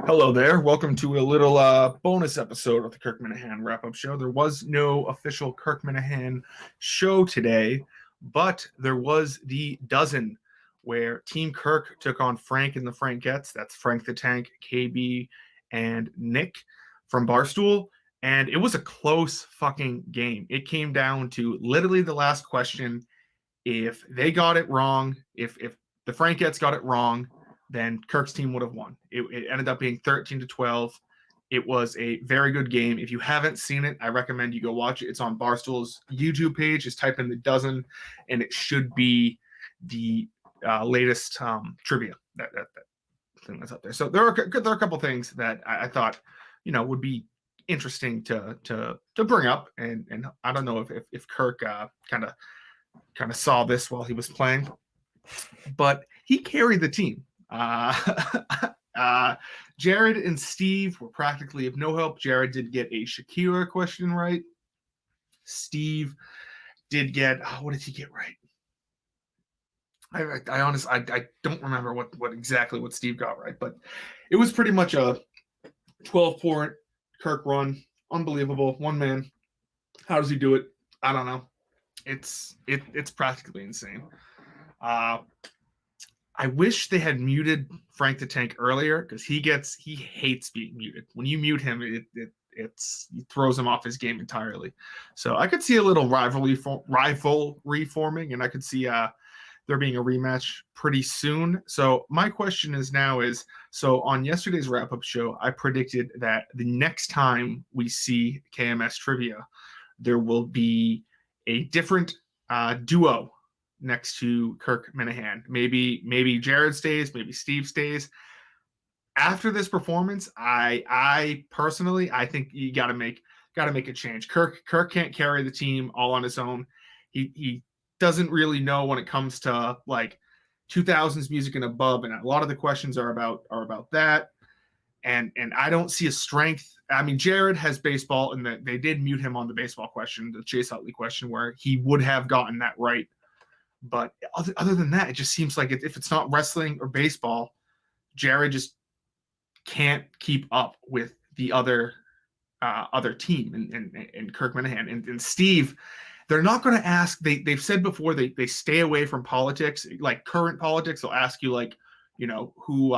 Hello there. Welcome to a little bonus episode of the Kirk Minahan wrap-up show. There was no official Kirk Minahan show today, but there was the dozen where Team Kirk took on Frank and the Frankettes. That's Frank the Tank, KB, and Nick from Barstool. And it was a close fucking game. It came down to literally the last question. If they got it wrong, if the Frankettes got it wrong, then Kirk's team would have won. It ended up being 13-12. It was a very good game. If you haven't seen it, I recommend you go watch it. It's on Barstool's YouTube page. Just type in the dozen, and it should be the latest trivia that thing that's up there. So there are a couple things that I thought would be interesting to bring up, and I don't know if Kirk kind of saw this while he was playing, but he carried the team. Jared and Steve were practically of no help. Jared did get a Shakira question right. Steve did get, what did he get right? I honestly, I don't remember what exactly what Steve got right, but it was pretty much a 12-point Kirk run. Unbelievable. One man. How does he do it? I don't know. It's practically insane. I wish they had muted Frank the Tank earlier because he hates being muted. When you mute him, it throws him off his game entirely. So I could see a little rivalry forming, and I could see there being a rematch pretty soon. So my question is so on yesterday's wrap-up show, I predicted that the next time we see KMS trivia, there will be a different duo next to Kirk Minahan. Maybe Jared stays, maybe Steve stays. After this performance, I personally think you got to make a change. Kirk can't carry the team all on his own. He doesn't really know when it comes to like 2000s music and above, and a lot of the questions are about that. And I don't see a strength. I mean, Jared has baseball, and they did mute him on the baseball question, the Chase Utley question, where he would have gotten that right. But other than that, it just seems like if it's not wrestling or baseball, Jared just can't keep up with the other team and Kirk Minahan and Steve. They're not going to ask. They've said before they stay away from politics, like current politics. They'll ask you like, who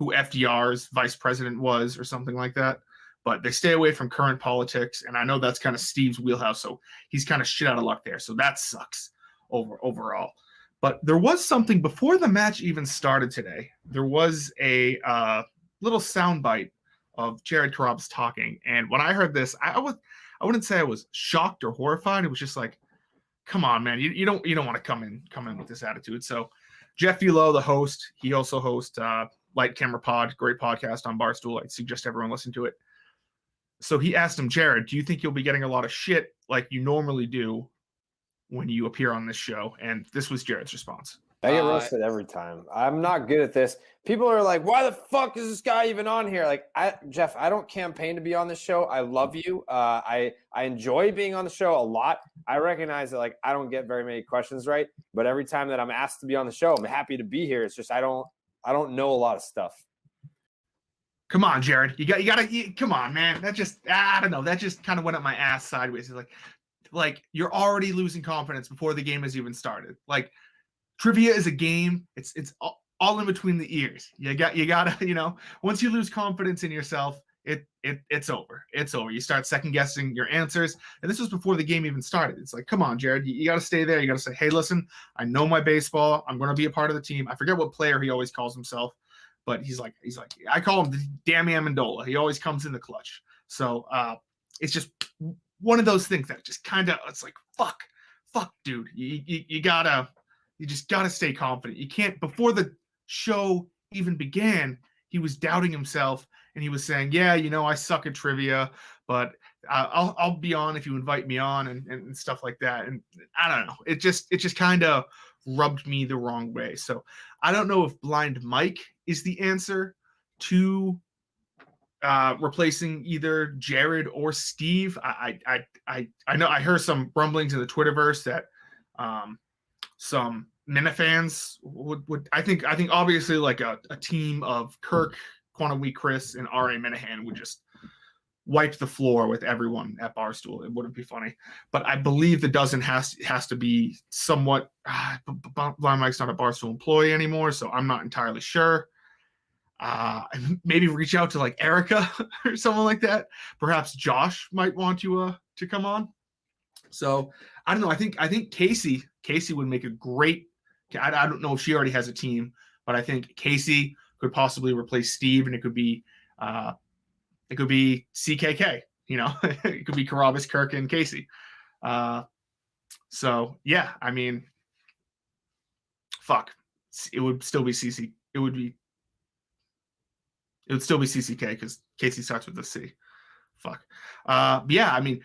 FDR's vice president was or something like that. But they stay away from current politics, and I know that's kind of Steve's wheelhouse. So he's kind of shit out of luck there. So that sucks. Overall. But there was something before the match even started today. There was a little soundbite of Jared Carrab's talking, and when I heard this, I wouldn't say I was shocked or horrified. It was just like, come on, man, you don't want to come in with this attitude. So Jeff Vilo, the host, he also hosts Light Camera Pod, great podcast on Barstool. I suggest everyone listen to it. So he asked him, Jared, do you think you'll be getting a lot of shit like you normally do when you appear on this show? And this was Jared's response. I get roasted every time. I'm not good at this. People are like, why the fuck is this guy even on here? Like, Jeff, I don't campaign to be on this show. I love you. I enjoy being on the show a lot. I recognize that, like, I don't get very many questions right, but every time that I'm asked to be on the show, I'm happy to be here. It's just I don't know a lot of stuff. Come on, Jared. You gotta come on, man. That just, I don't know. That just kind of went up my ass sideways. It's like you're already losing confidence before the game has even started. Like, trivia is a game. It's all in between the ears. You gotta, once you lose confidence in yourself, it's over. It's over. You start second guessing your answers. And this was before the game even started. It's like, come on, Jared, you gotta stay there. You gotta say, hey, listen, I know my baseball. I'm gonna be a part of the team. I forget what player he always calls himself, but he's like, I call him the Dammy Amendola. He always comes in the clutch. So it's just one of those things that just kind of, it's like, fuck, dude. You just gotta stay confident. You can't, before the show even began, he was doubting himself and he was saying, yeah, I suck at trivia, but I'll be on if you invite me on and stuff like that. And I don't know. It just kind of rubbed me the wrong way. So I don't know if Blind Mike is the answer to replacing either Jared or Steve. I know I heard some rumblings in the Twitterverse that some Minifans would I think obviously like a team of Kirk, Quantum Week Chris and R.A. Minahan would just wipe the floor with everyone at Barstool. It wouldn't be funny. But I believe the dozen has to be somewhat. Blind Mike's not a Barstool employee anymore, so I'm not entirely sure. Maybe reach out to like Erica or someone like that. Perhaps Josh might want to come on. So I don't know. I think Casey would make a great. I don't know if she already has a team, but I think Casey could possibly replace Steve, and it could be CKK. You know, it could be Carabas, Kirk, and Casey. So yeah, I mean, fuck, it would still be CC. It would still be CCK because Casey starts with a C. Fuck. Yeah, I mean,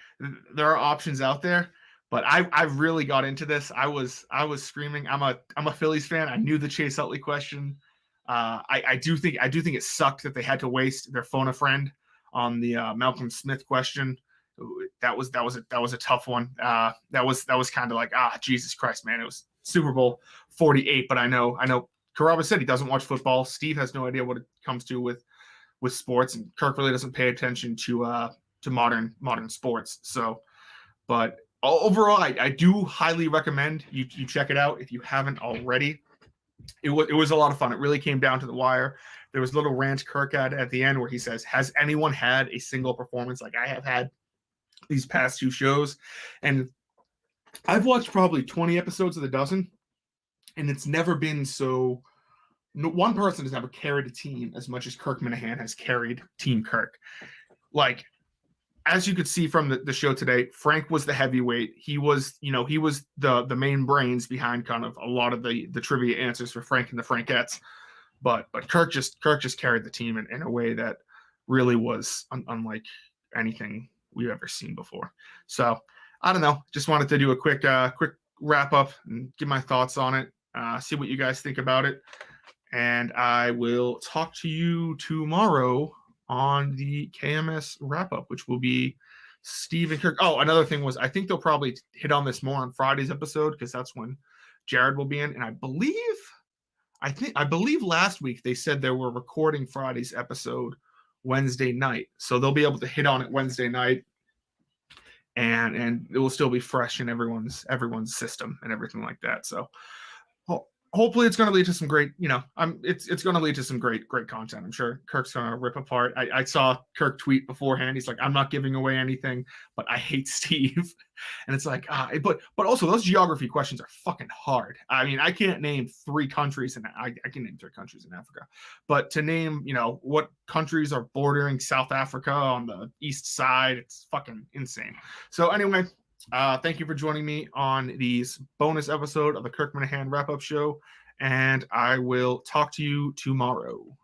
there are options out there, but I really got into this. I was screaming. I'm a Phillies fan. I knew the Chase Utley question. I do think it sucked that they had to waste their phone a friend on the Malcolm Smith question. That was a tough one. That was kind of like, Jesus Christ, man. It was Super Bowl 48, but I know Caraba said he doesn't watch football. Steve has no idea what it comes to with sports, and Kirk really doesn't pay attention to modern sports. So, but overall, I do highly recommend you check it out if you haven't already. It was a lot of fun. It really came down to the wire. There was a little rant Kirk had at the end where he says, "Has anyone had a single performance like I have had these past 2 shows?" And I've watched probably 20 episodes of The Dozen, and it's never been so. No, one person has never carried a team as much as Kirk Minahan has carried Team Kirk. Like, as you could see from the show today, Frank was the heavyweight. He was the main brains behind kind of a lot of the trivia answers for Frank and the Frankettes. But Kirk just carried the team in a way that really was unlike anything we've ever seen before. So I don't know. Just wanted to do a quick wrap up and give my thoughts on it. See what you guys think about it. And I will talk to you tomorrow on the KMS wrap up, which will be Steve and Kirk. Oh, another thing was I think they'll probably hit on this more on Friday's episode because that's when Jared will be in. And I believe last week they said they were recording Friday's episode Wednesday night. So they'll be able to hit on it Wednesday night. And it will still be fresh in everyone's system and everything like that. So hopefully it's going to lead to some great, it's going to lead to some great content. I'm sure Kirk's going to rip apart. I saw Kirk tweet beforehand. He's like, "I'm not giving away anything, but I hate Steve." And it's like, but also those geography questions are fucking hard. I mean, I can't name 3 countries, and I can name 3 countries in Africa, but to name, what countries are bordering South Africa on the east side, it's fucking insane. So anyway, thank you for joining me on these bonus episode of the Kirk Minahan wrap-up show, and I will talk to you tomorrow.